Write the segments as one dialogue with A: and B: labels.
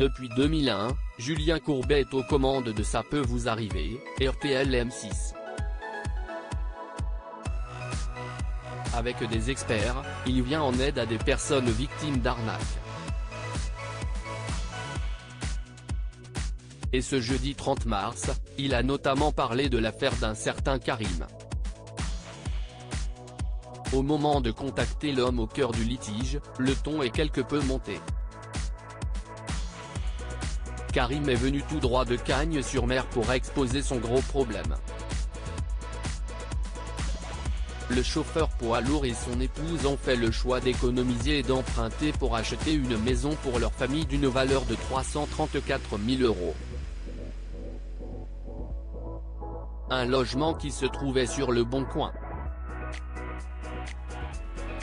A: Depuis 2001, Julien Courbet est aux commandes de Ça peut vous arriver, RTL M6. Avec des experts, il vient en aide à des personnes victimes d'arnaques. Et ce jeudi 30 mars, il a notamment parlé de l'affaire d'un certain Karim. Au moment de contacter l'homme au cœur du litige, le ton est quelque peu monté. Karim est venu tout droit de Cagnes-sur-Mer pour exposer son gros problème. Le chauffeur poids lourd et son épouse ont fait le choix d'économiser et d'emprunter pour acheter une maison pour leur famille d'une valeur de 334 000 €. Un logement qui se trouvait sur le Bon Coin.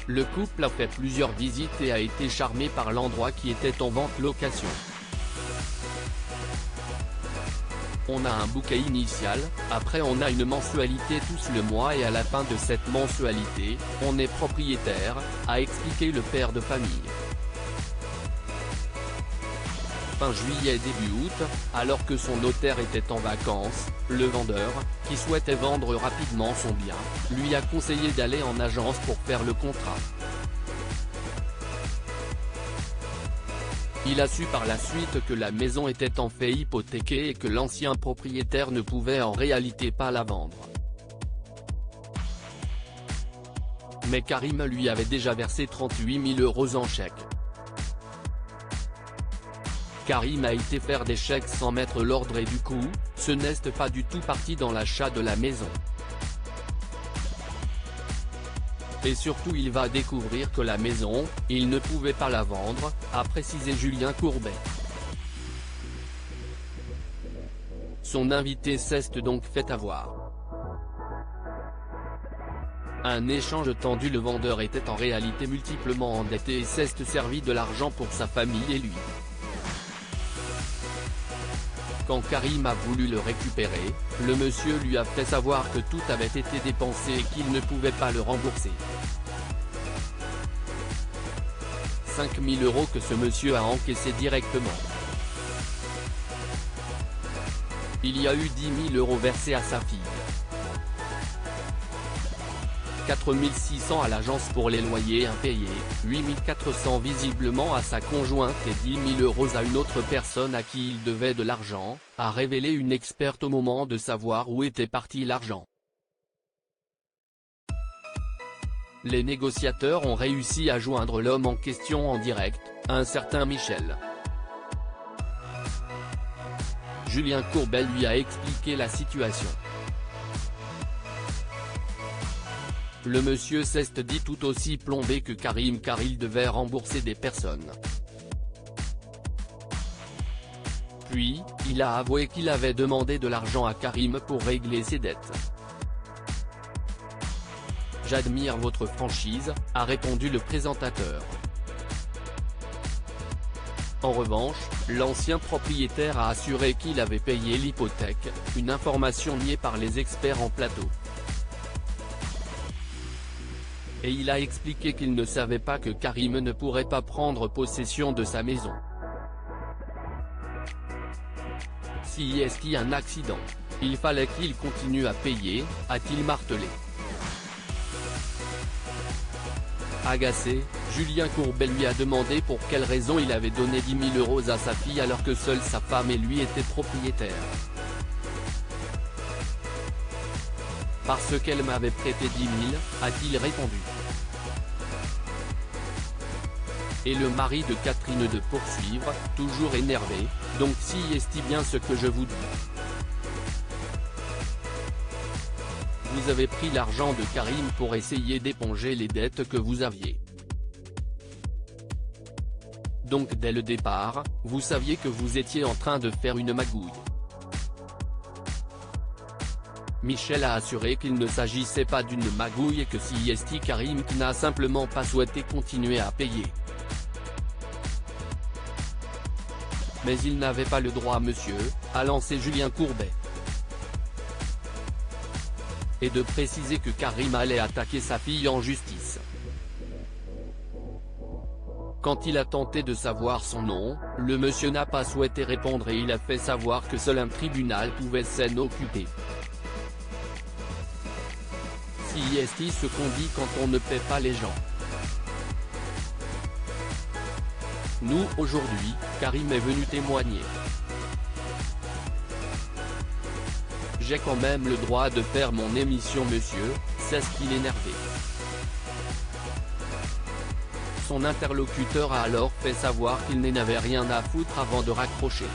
A: Le couple a fait plusieurs visites et a été charmé par l'endroit qui était en vente location. On a un bouquet initial, après on a une mensualité tous le mois et à la fin de cette mensualité, on est propriétaire, a expliqué le père de famille. Fin juillet début août, alors que son notaire était en vacances, le vendeur, qui souhaitait vendre rapidement son bien, lui a conseillé d'aller en agence pour faire le contrat. Il a su par la suite que la maison était en fait hypothéquée et que l'ancien propriétaire ne pouvait en réalité pas la vendre. Mais Karim lui avait déjà versé 38 000 € en chèque. Karim a été faire des chèques sans mettre l'ordre et du coup, ce n'est pas du tout parti dans l'achat de la maison. Et surtout il va découvrir que la maison, il ne pouvait pas la vendre, a précisé Julien Courbet. Son invité s'est donc fait avoir. Un échange tendu, le vendeur était en réalité multiplement endetté et s'est servi de l'argent pour sa famille et lui. Quand Karim a voulu le récupérer, le monsieur lui a fait savoir que tout avait été dépensé et qu'il ne pouvait pas le rembourser. 5 000 € que ce monsieur a encaissé directement. Il y a eu 10 000 € versés à sa fille. 4 600 à l'agence pour les loyers impayés, 8 400 visiblement à sa conjointe et 10 000 € à une autre personne à qui il devait de l'argent, a révélé une experte au moment de savoir où était parti l'argent. Les négociateurs ont réussi à joindre l'homme en question en direct, un certain Michel. Julien Courbet lui a expliqué la situation. Le monsieur s'est dit tout aussi plombé que Karim car il devait rembourser des personnes. Puis, il a avoué qu'il avait demandé de l'argent à Karim pour régler ses dettes. « J'admire votre franchise », a répondu le présentateur. En revanche, l'ancien propriétaire a assuré qu'il avait payé l'hypothèque, une information niée par les experts en plateau. Et il a expliqué qu'il ne savait pas que Karim ne pourrait pas prendre possession de sa maison. Si y est un accident, il fallait qu'il continue à payer, a-t-il martelé. Agacé, Julien Courbet lui a demandé pour quelle raison il avait donné 10 000 € à sa fille alors que seule sa femme et lui étaient propriétaires. Parce qu'elle m'avait prêté 10 000, a-t-il répondu. Et le mari de Catherine de poursuivre, toujours énervé, donc si est bien ce que je vous dis. Vous avez pris l'argent de Karim pour essayer d'éponger les dettes que vous aviez. Donc dès le départ, vous saviez que vous étiez en train de faire une magouille. Michel a assuré qu'il ne s'agissait pas d'une magouille et que si est Karim qui n'a simplement pas souhaité continuer à payer. Mais il n'avait pas le droit monsieur, a lancé Julien Courbet. Et de préciser que Karim allait attaquer sa fille en justice. Quand il a tenté de savoir son nom, le monsieur n'a pas souhaité répondre et il a fait savoir que seul un tribunal pouvait s'en occuper. Si est ce qu'on dit quand on ne paie pas les gens. Nous, aujourd'hui, Karim est venu témoigner. J'ai quand même le droit de faire mon émission monsieur, c'est ce qui l'énervait. Son interlocuteur a alors fait savoir qu'il n'en avait rien à foutre avant de raccrocher.